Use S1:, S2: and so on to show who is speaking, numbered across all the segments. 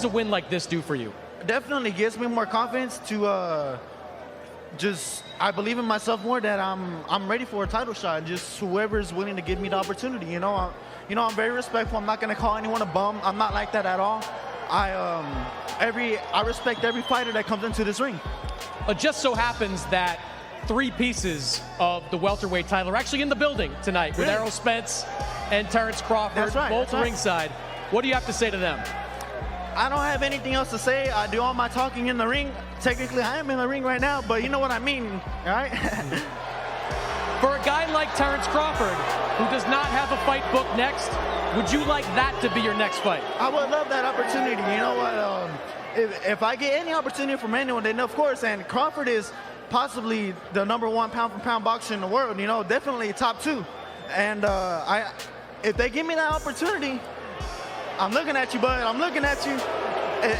S1: does a win like this do for you?
S2: Definitely gives me more confidence to I believe in myself more, that I'm ready for a title shot. Just whoever's willing to give me the opportunity. I'm very respectful. I'm not gonna call anyone a bum. I'm not like that at all. I respect every fighter that comes into this ring.
S1: It just so happens that 3 pieces of the welterweight title are actually in the building tonight with Errol Spence and Terence Crawford,
S2: That's right,
S1: both
S2: that's right.
S1: ringside. What do you have to say to them?
S2: I don't have anything else to say. I do all my talking in the ring. Technically, I am in the ring right now, but you know what I mean, right?
S1: For a guy like Terence Crawford, who does not have a fight booked next, would you like that to be your next fight?
S2: I would love that opportunity. You know what? If I get any opportunity from anyone, then of course, and Crawford is possibly the #1 pound-for-pound boxer in the world, definitely top 2. And if they give me that opportunity, I'm looking at you, bud. I'm looking at you.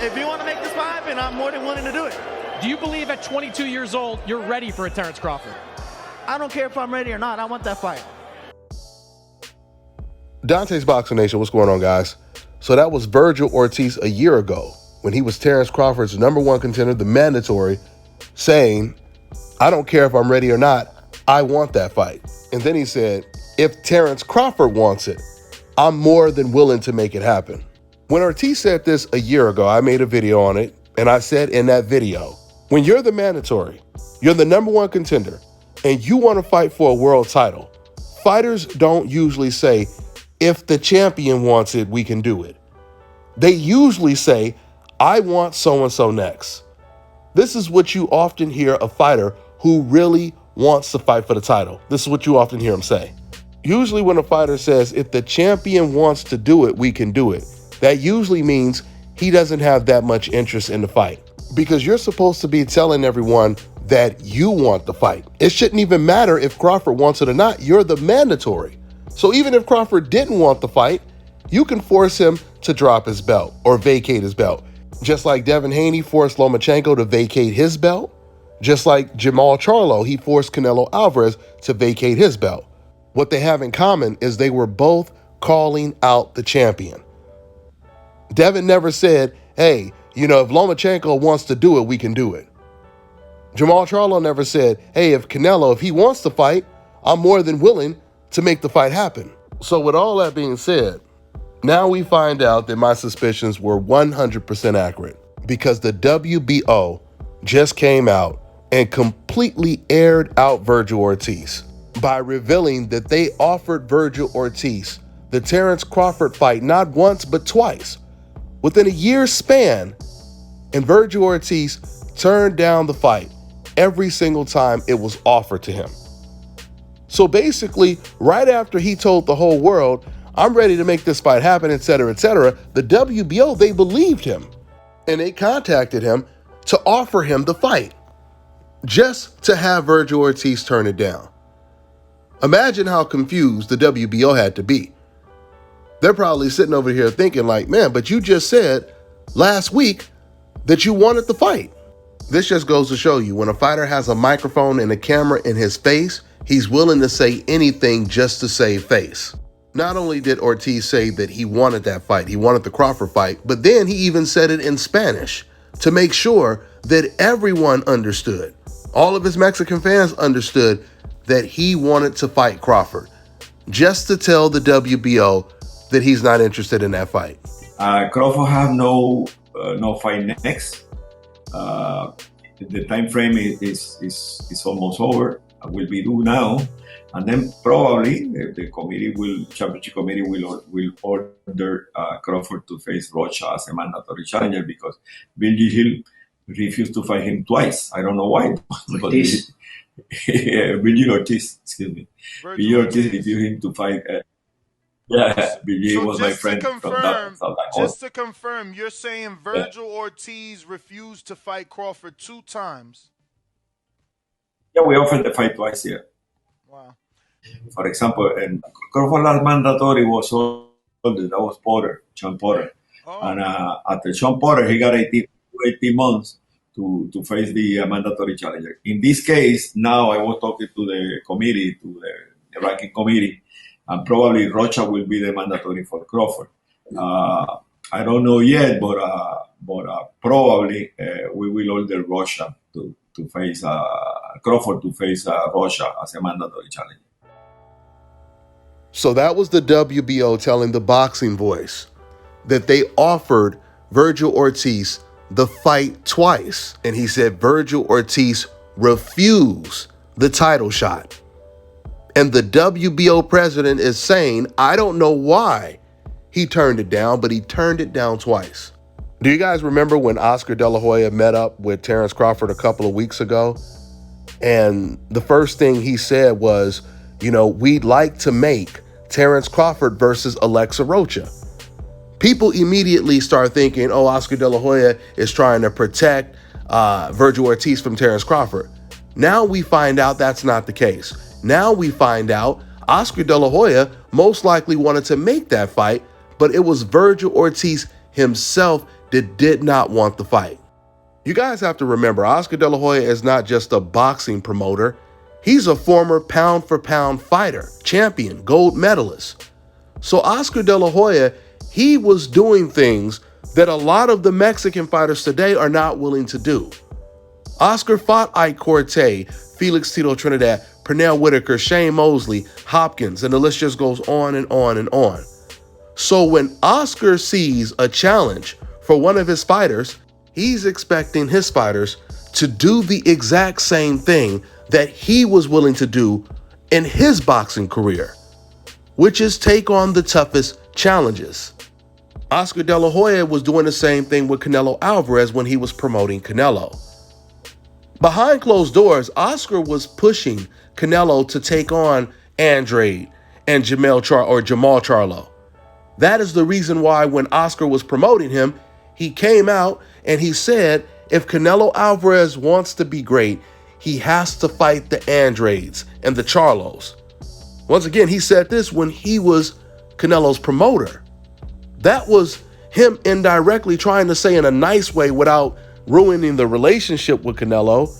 S2: If you want to make this fight happen, I'm more than willing to do it.
S1: Do you believe at 22 years old, you're ready for a Terence Crawford?
S2: I don't care if I'm ready or not. I want that fight.
S3: Dante's Boxing Nation, what's going on, guys? So that was Virgil Ortiz a year ago when he was Terence Crawford's #1 contender, the mandatory, saying, I don't care if I'm ready or not, I want that fight. And then he said, if Terence Crawford wants it, I'm more than willing to make it happen. When Ortiz said this a year ago, I made a video on it, and I said in that video, when you're the mandatory, you're the #1 contender, and you want to fight for a world title, fighters don't usually say, if the champion wants it, we can do it. They usually say, I want so-and-so next. This is what you often hear a fighter who really wants to fight for the title. This is what you often hear him say. Usually when a fighter says, if the champion wants to do it, we can do it, that usually means he doesn't have that much interest in the fight, because you're supposed to be telling everyone that you want the fight. It shouldn't even matter if Crawford wants it or not. You're the mandatory. So even if Crawford didn't want the fight, you can force him to drop his belt or vacate his belt. Just like Devin Haney forced Lomachenko to vacate his belt, just like Jermall Charlo, he forced Canelo Alvarez to vacate his belt. What they have in common is they were both calling out the champion. Devin never said, hey, if Lomachenko wants to do it, we can do it. Jermall Charlo never said, hey, if he wants to fight, I'm more than willing to make the fight happen. So with all that being said, now we find out that my suspicions were 100% accurate, because the WBO just came out and completely aired out Virgil Ortiz by revealing that they offered Virgil Ortiz the Terence Crawford fight not once but twice within a year's span, and Virgil Ortiz turned down the fight every single time it was offered to him. So basically, right after he told the whole world, I'm ready to make this fight happen, etc., the WBO, they believed him, and they contacted him to offer him the fight, just to have Virgil Ortiz turn it down. Imagine how confused the WBO had to be. They're probably sitting over here thinking like, man, but you just said last week that you wanted the fight. This just goes to show you, when a fighter has a microphone and a camera in his face, he's willing to say anything just to save face. Not only did Ortiz say that he wanted that fight, he wanted the Crawford fight, but then he even said it in Spanish to make sure that everyone understood. All of his Mexican fans understood that he wanted to fight Crawford, just to tell the WBO that he's not interested in that fight.
S4: Crawford have no fight next. The time frame is almost over. Will be due now, and then probably the championship committee will order Crawford to face Rocha as a mandatory challenger, because Virgil refused to fight him twice. I don't know why.
S5: Ortiz.
S4: Virgil Ortiz, excuse me. Virgil Ortiz refused him to fight. Virgil was my friend from South Dakota.
S6: Just to confirm, you're saying Virgil Ortiz refused to fight Crawford 2 times?
S4: Yeah, we offered the fight twice here.
S6: Wow.
S4: For example, and Crawford last mandatory was that was Sean Porter.
S6: Oh.
S4: And after Sean Porter, he got 18 months to face the mandatory challenger. In this case, now I was talking to the committee, to the Rankikg committee, and probably Rocha will be the mandatory for Crawford. I don't know yet, but but probably we will order Russia to face Crawford to face Russia as a mandatory challenge.
S3: So that was the WBO telling the Boxing Voice that they offered Virgil Ortiz the fight twice. And he said Virgil Ortiz refused the title shot. And the WBO president is saying, I don't know why he turned it down, but he turned it down twice. Do you guys remember when Oscar De La Hoya met up with Terence Crawford a couple of weeks ago? And the first thing he said was, we'd like to make Terence Crawford versus Alexa Rocha. People immediately start thinking, Oscar De La Hoya is trying to protect Virgil Ortiz from Terence Crawford. Now we find out that's not the case. Now we find out Oscar De La Hoya most likely wanted to make that fight, but it was Virgil Ortiz himself that did not want the fight. You guys have to remember, Oscar De La Hoya is not just a boxing promoter. He's a former pound-for-pound fighter, champion, gold medalist. So Oscar De La Hoya, he was doing things that a lot of the Mexican fighters today are not willing to do. Oscar fought Ike Corte, Felix Tito Trinidad, Pernell Whitaker, Shane Mosley, Hopkins, and the list just goes on and on and on. So when Oscar sees a challenge for one of his fighters, he's expecting his fighters to do the exact same thing that he was willing to do in his boxing career, which is take on the toughest challenges. Oscar De La Hoya was doing the same thing with Canelo Alvarez when he was promoting Canelo. Behind closed doors, Oscar was pushing Canelo to take on Andrade and Jamal Charlo. That is the reason why when Oscar was promoting him, he came out and he said, if Canelo Alvarez wants to be great, he has to fight the Andrades and the Charlos. Once again, he said this when he was Canelo's promoter. That was him indirectly trying to say in a nice way without ruining the relationship with Canelo,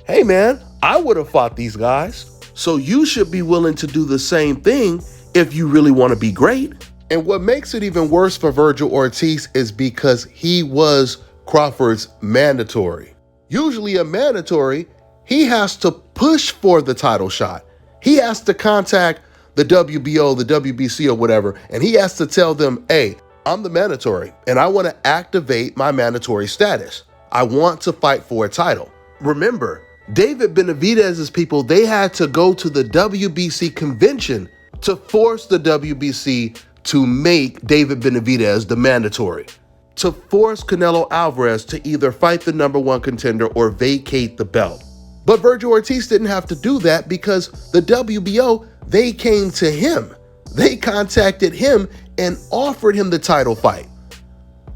S3: hey man, I would have fought these guys. So you should be willing to do the same thing if you really want to be great. And what makes it even worse for Virgil Ortiz is because he was Crawford's mandatory. Usually a mandatory, he has to push for the title shot. He has to contact the WBO, the WBC or whatever, and he has to tell them, hey, I'm the mandatory and I want to activate my mandatory status. I want to fight for a title. Remember, David Benavidez's people, they had to go to the WBC convention to force the WBC to make David Benavidez the mandatory, to force Canelo Alvarez to either fight the number one contender or vacate the belt. But Virgil Ortiz didn't have to do that because the WBO, they came to him. They contacted him and offered him the title fight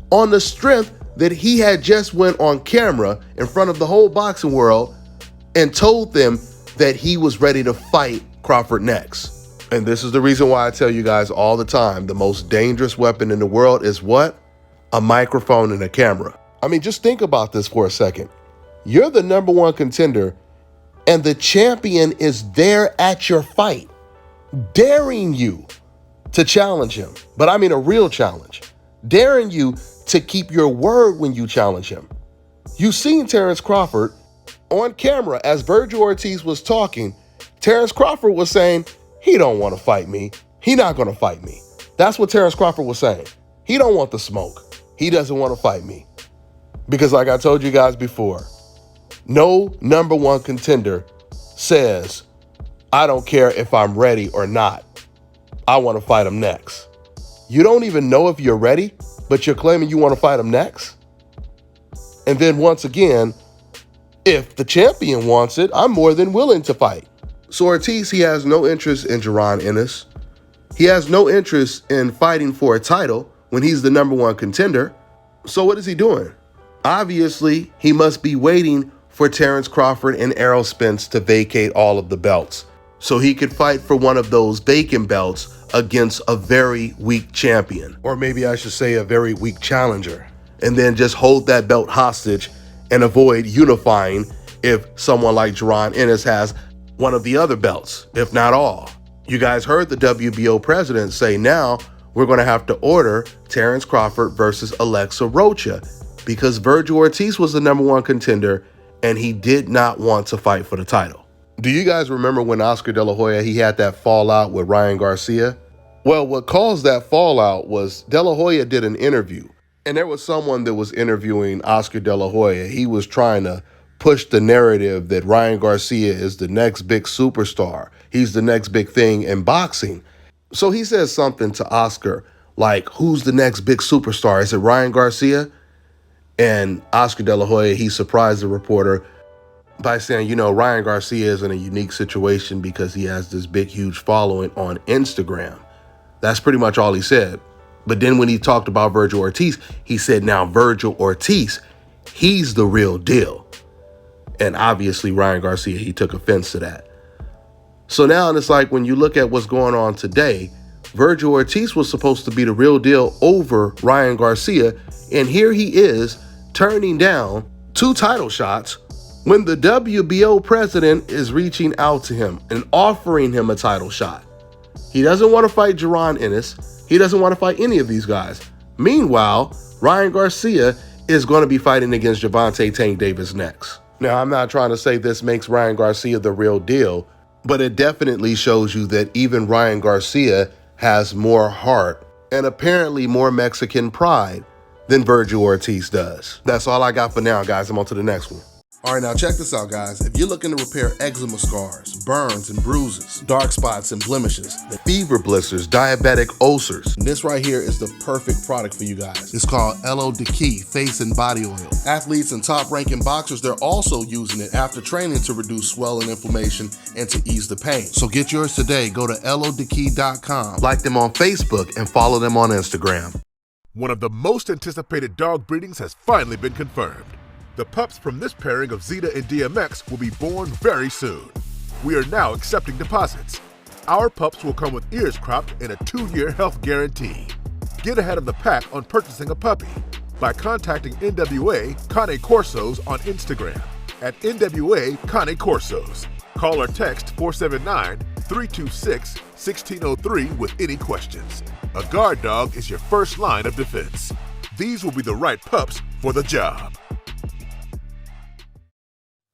S3: on the strength that he had just went on camera in front of the whole boxing world and told them that he was ready to fight Crawford next. And this is the reason why I tell you guys all the time, the most dangerous weapon in the world is what? A microphone and a camera. I mean, just think about this for a second. You're the number one contender and the champion is there at your fight, daring you to challenge him. But I mean a real challenge, daring you to keep your word when you challenge him. You've seen Terence Crawford on camera as Virgil Ortiz was talking. Terence Crawford was saying, he don't want to fight me. He not going to fight me. That's what Terence Crawford was saying. He don't want the smoke. He doesn't want to fight me. Because like I told you guys before, no number one contender says, I don't care if I'm ready or not. I want to fight him next. You don't even know if you're ready, but you're claiming you want to fight him next. And then once again, if the champion wants it, I'm more than willing to fight. So Ortiz, he has no interest in Jaron Ennis. He has no interest in fighting for a title when he's the number one contender. So what is he doing? Obviously, he must be waiting for Terence Crawford and Errol Spence to vacate all of the belts so he could fight for one of those vacant belts against a very weak champion, or maybe I should say a very weak challenger, and then just hold that belt hostage and avoid unifying if someone like Jaron Ennis has one of the other belts, if not all. You guys heard the WBO president say now we're going to have to order Terence Crawford versus Alexa Rocha. because Virgil Ortiz was the number one contender and he did not want to fight for the title. Do you guys remember when Oscar De La Hoya, he had that fallout with Ryan Garcia? Well, what caused that fallout was De La Hoya did an interview, and there was someone that was interviewing Oscar De La Hoya. He was trying to push the narrative that Ryan Garcia is the next big superstar. He's the next big thing in boxing. So he says something to Oscar like, who's the next big superstar? Is it Ryan Garcia? And Oscar De La Hoya, he surprised the reporter by saying, Ryan Garcia is in a unique situation because he has this big, huge following on Instagram. That's pretty much all he said. But then when he talked about Virgil Ortiz, he said, now Virgil Ortiz, he's the real deal. And obviously Ryan Garcia, he took offense to that. So now it's like when you look at what's going on today, Virgil Ortiz was supposed to be the real deal over Ryan Garcia. And here he is turning down 2 title shots when the WBO president is reaching out to him and offering him a title shot. He doesn't want to fight Jaron Ennis. He doesn't want to fight any of these guys. Meanwhile, Ryan Garcia is going to be fighting against Gervonta Tank Davis next. Now, I'm not trying to say this makes Ryan Garcia the real deal, but it definitely shows you that even Ryan Garcia has more heart and apparently more Mexican pride than Virgil Ortiz does. That's all I got for now, guys. I'm on to the next one. All right, now check this out, guys. If you're looking to repair eczema scars, burns and bruises, dark spots and blemishes, fever blisters, diabetic ulcers, this right here is the perfect product for you guys. It's called Rankikg Face and Body Oil. Athletes and top-ranking boxers, they're also using it after training to reduce swelling, inflammation, and to ease the pain. So get yours today. Go to Rankikg.com, like them on Facebook, and follow them on Instagram.
S5: One of the most anticipated dog breedings has finally been confirmed. The pups from this pairing of Zeta and DMX will be born very soon. We are now accepting deposits. Our pups will come with ears cropped and a 2-year health guarantee. Get ahead of the pack on purchasing a puppy by contacting NWA Cane Corsos on Instagram at NWA Cane Corsos. Call or text 479-326-1603 with any questions. A guard dog is your first line of defense. These will be the right pups for the job.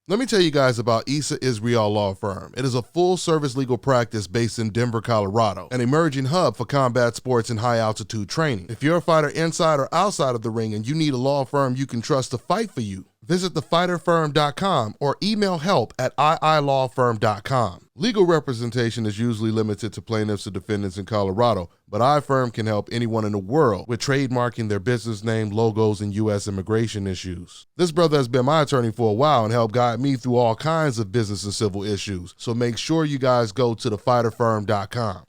S3: Let me tell you guys about Issa Israel Law Firm. It is a full-service legal practice based in Denver, Colorado, an emerging hub for combat sports and high-altitude training. If you're a fighter inside or outside of the ring and you need a law firm you can trust to fight for you, visit thefighterfirm.com or email help@iilawfirm.com. Legal representation is usually limited to plaintiffs or defendants in Colorado, but iFirm can help anyone in the world with trademarking their business name, logos, and U.S. immigration issues. This brother has been my attorney for a while and helped guide me through all kinds of business and civil issues, so make sure you guys go to thefighterfirm.com.